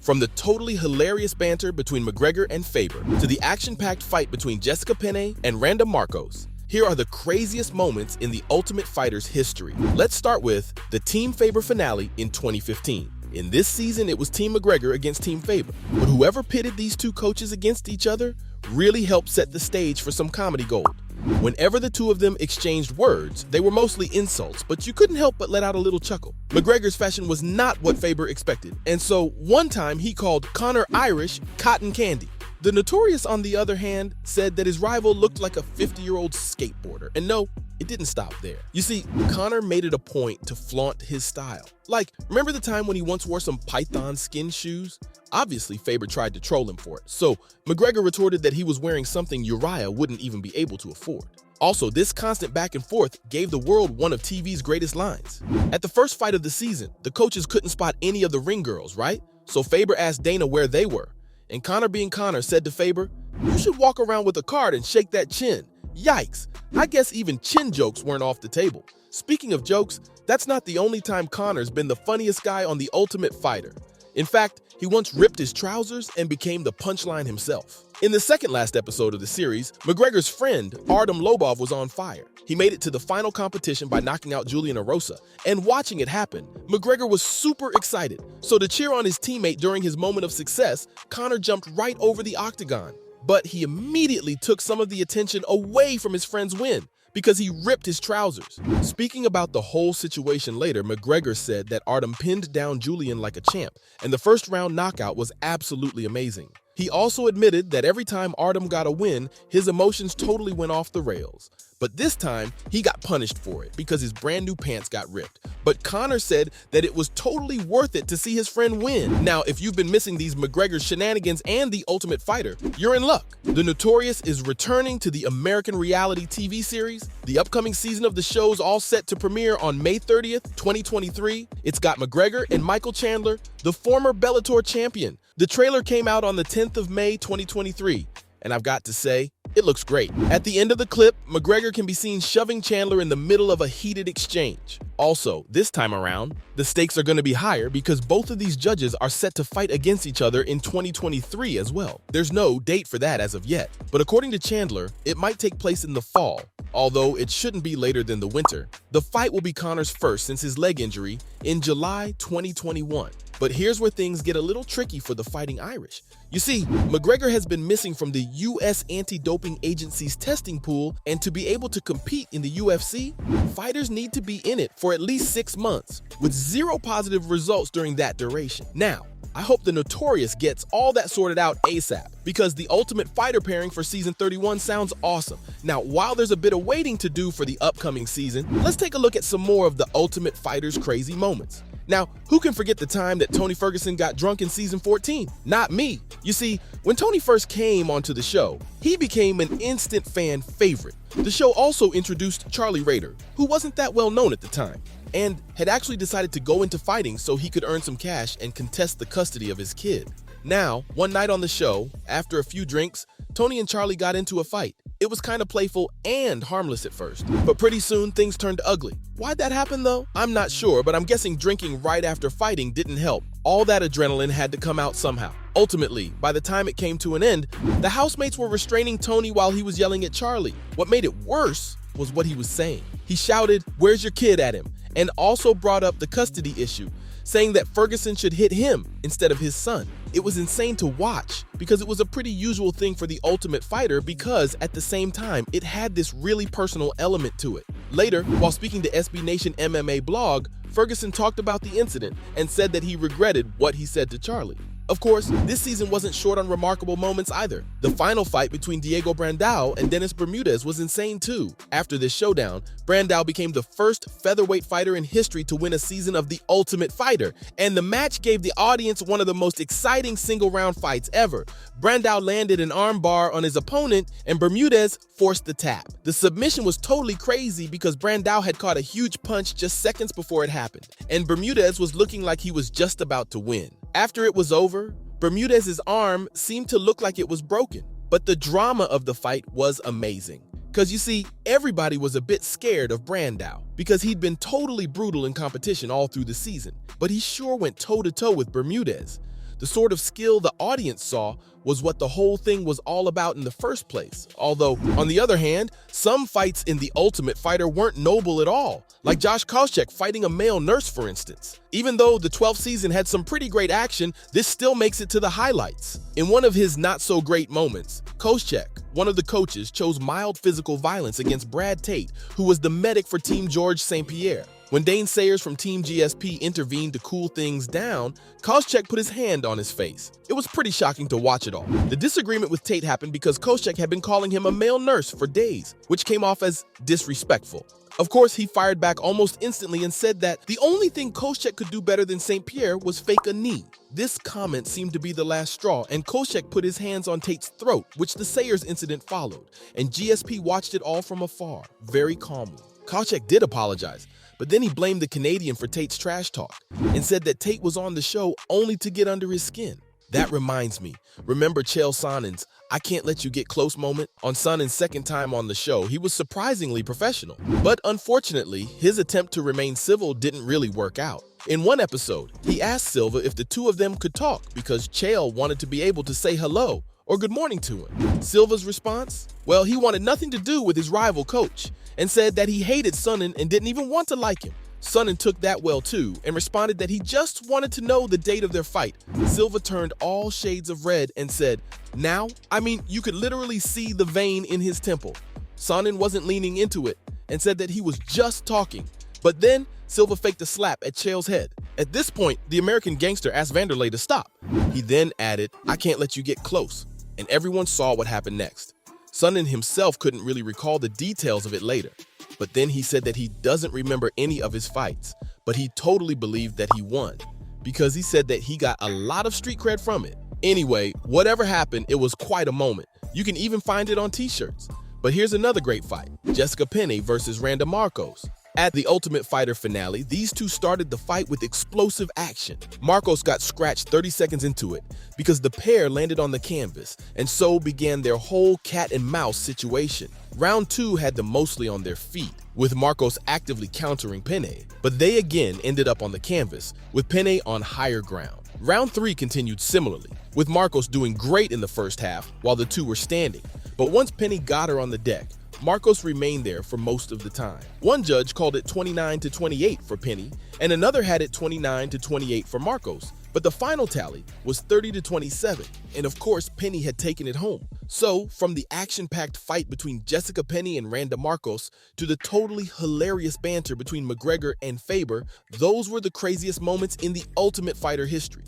From the totally hilarious banter between McGregor and Faber to the action-packed fight between Jessica Penne and Randa Marcos, here are the craziest moments in the Ultimate Fighter's history. Let's start with the Team Faber finale in 2015. In this season, it was Team McGregor against Team Faber, but whoever pitted these two coaches against each other really helped set the stage for some comedy gold. Whenever the two of them exchanged words, they were mostly insults, but you couldn't help but let out a little chuckle. McGregor's fashion was not what Faber expected, and so one time he called Conor Irish cotton candy. The Notorious, on the other hand, said that his rival looked like a 50-year-old skateboarder, and no, it didn't stop there. You see, Conor made it a point to flaunt his style. Like, remember the time when he once wore some python skin shoes? Obviously, Faber tried to troll him for it, so McGregor retorted that he was wearing something Uriah wouldn't even be able to afford. Also, this constant back and forth gave the world one of TV's greatest lines. At the first fight of the season, the coaches couldn't spot any of the ring girls, right? So Faber asked Dana where they were, and Conor, being Conor, said to Faber, "You should walk around with a card and shake that chin." Yikes, I guess even chin jokes weren't off the table. Speaking of jokes, that's not the only time Conor's been the funniest guy on The Ultimate Fighter. In fact, he once ripped his trousers and became the punchline himself. In the second last episode of the series, McGregor's friend, Artem Lobov, was on fire. He made it to the final competition by knocking out Julian Erosa, and watching it happen, McGregor was super excited. So to cheer on his teammate during his moment of success, Conor jumped right over the octagon. But he immediately took some of the attention away from his friend's win, because he ripped his trousers. Speaking about the whole situation later, McGregor said that Artem pinned down Julian like a champ, and the first round knockout was absolutely amazing. He also admitted that every time Artem got a win, his emotions totally went off the rails. But this time, he got punished for it because his brand new pants got ripped. But Conor said that it was totally worth it to see his friend win. Now, if you've been missing these McGregor shenanigans and The Ultimate Fighter, you're in luck. The Notorious is returning to the American reality TV series. The upcoming season of the show's all set to premiere on May 30th, 2023. It's got McGregor and Michael Chandler, the former Bellator champion. The trailer came out on the 10th of May, 2023, and I've got to say, it looks great. At the end of the clip, McGregor can be seen shoving Chandler in the middle of a heated exchange. Also, this time around, the stakes are going to be higher because both of these judges are set to fight against each other in 2023 as well. There's no date for that as of yet, but according to Chandler, it might take place in the fall, although it shouldn't be later than the winter. The fight will be Conor's first since his leg injury in July 2021. But here's where things get a little tricky for the Fighting Irish. You see, McGregor has been missing from the U.S. anti-doping agency's testing pool, and to be able to compete in the UFC, fighters need to be in it for at least 6 months, with 0 positive results during that duration. Now, I hope the Notorious gets all that sorted out ASAP, because the Ultimate Fighter pairing for Season 31 sounds awesome. Now, while there's a bit of waiting to do for the upcoming season, let's take a look at some more of the Ultimate Fighter's crazy moments. Now, who can forget the time that Tony Ferguson got drunk in Season 14? Not me. You see, when Tony first came onto the show, he became an instant fan favorite. The show also introduced Charlie Rader, who wasn't that well known at the time, and had actually decided to go into fighting so he could earn some cash and contest the custody of his kid. Now, one night on the show, after a few drinks, Tony and Charlie got into a fight. It was kind of playful and harmless at first, but pretty soon things turned ugly. Why'd that happen though? I'm not sure, but I'm guessing drinking right after fighting didn't help. All that adrenaline had to come out somehow. Ultimately, by the time it came to an end, the housemates were restraining Tony while he was yelling at Charlie. What made it worse was what he was saying. He shouted, "Where's your kid?" at him, and also brought up the custody issue, saying that Ferguson should hit him instead of his son. It was insane to watch because it was a pretty usual thing for the Ultimate Fighter, because at the same time, it had this really personal element to it. Later, while speaking to SB Nation MMA blog, Ferguson talked about the incident and said that he regretted what he said to Charlie. Of course, this season wasn't short on remarkable moments either. The final fight between Diego Brandao and Dennis Bermudez was insane too. After this showdown, Brandao became the first featherweight fighter in history to win a season of The Ultimate Fighter, and the match gave the audience one of the most exciting single-round fights ever. Brandao landed an armbar on his opponent, and Bermudez forced the tap. The submission was totally crazy because Brandao had caught a huge punch just seconds before it happened, and Bermudez was looking like he was just about to win. After it was over, Bermudez's arm seemed to look like it was broken, but the drama of the fight was amazing. Because you see, everybody was a bit scared of Brandao because he'd been totally brutal in competition all through the season, but he sure went toe-to-toe with Bermudez. The sort of skill the audience saw was what the whole thing was all about in the first place. Although, on the other hand, some fights in The Ultimate Fighter weren't noble at all, like Josh Koscheck fighting a male nurse, for instance. Even though the 12th season had some pretty great action, this still makes it to the highlights. In one of his not-so-great moments, Koscheck, one of the coaches, chose mild physical violence against Brad Tate, who was the medic for Team George St. Pierre. When Dane Sayers from Team GSP intervened to cool things down, Koscheck put his hand on his face. It was pretty shocking to watch it all. The disagreement with Tate happened because Koscheck had been calling him a male nurse for days, which came off as disrespectful. Of course, he fired back almost instantly and said that the only thing Koscheck could do better than St. Pierre was fake a knee. This comment seemed to be the last straw, and Koscheck put his hands on Tate's throat, which the Sayers incident followed, and GSP watched it all from afar, very calmly. Koscheck did apologize, but then he blamed the Canadian for Tate's trash talk and said that Tate was on the show only to get under his skin. That reminds me, remember Chael Sonnen's "I can't let you get close" moment? On Sonnen's second time on the show, he was surprisingly professional. But unfortunately, his attempt to remain civil didn't really work out. In one episode, he asked Silva if the two of them could talk because Chael wanted to be able to say hello or good morning to him. Silva's response? Well, he wanted nothing to do with his rival coach and said that he hated Sonnen and didn't even want to like him. Sonnen took that well too and responded that he just wanted to know the date of their fight. Silva turned all shades of red and said, "Now?" I mean, you could literally see the vein in his temple. Sonnen wasn't leaning into it and said that he was just talking. But then Silva faked a slap at Chael's head. At this point, the American gangster asked Vanderlei to stop. He then added, "I can't let you get close." And everyone saw what happened next. Sonnen himself couldn't really recall the details of it later, but then he said that he doesn't remember any of his fights, but he totally believed that he won, because he said that he got a lot of street cred from it. Anyway, whatever happened, it was quite a moment. You can even find it on t-shirts. But here's another great fight, Jessica Penne versus Randa Markos. At the Ultimate Fighter finale, these two started the fight with explosive action. Markos got scratched 30 seconds into it because the pair landed on the canvas, and so began their whole cat and mouse situation. Round 2 had them mostly on their feet, with Markos actively countering Penne, but they again ended up on the canvas, with Penne on higher ground. Round 3 continued similarly, with Markos doing great in the first half while the two were standing, but once Penne got her on the deck, Markos remained there for most of the time. One judge called it 29-28 for Penne, and another had it 29-28 for Markos, but the final tally was 30-27, and of course Penne had taken it home. So, from the action-packed fight between Jessica Penne and Randa Markos to the totally hilarious banter between McGregor and Faber, those were the craziest moments in the Ultimate Fighter history.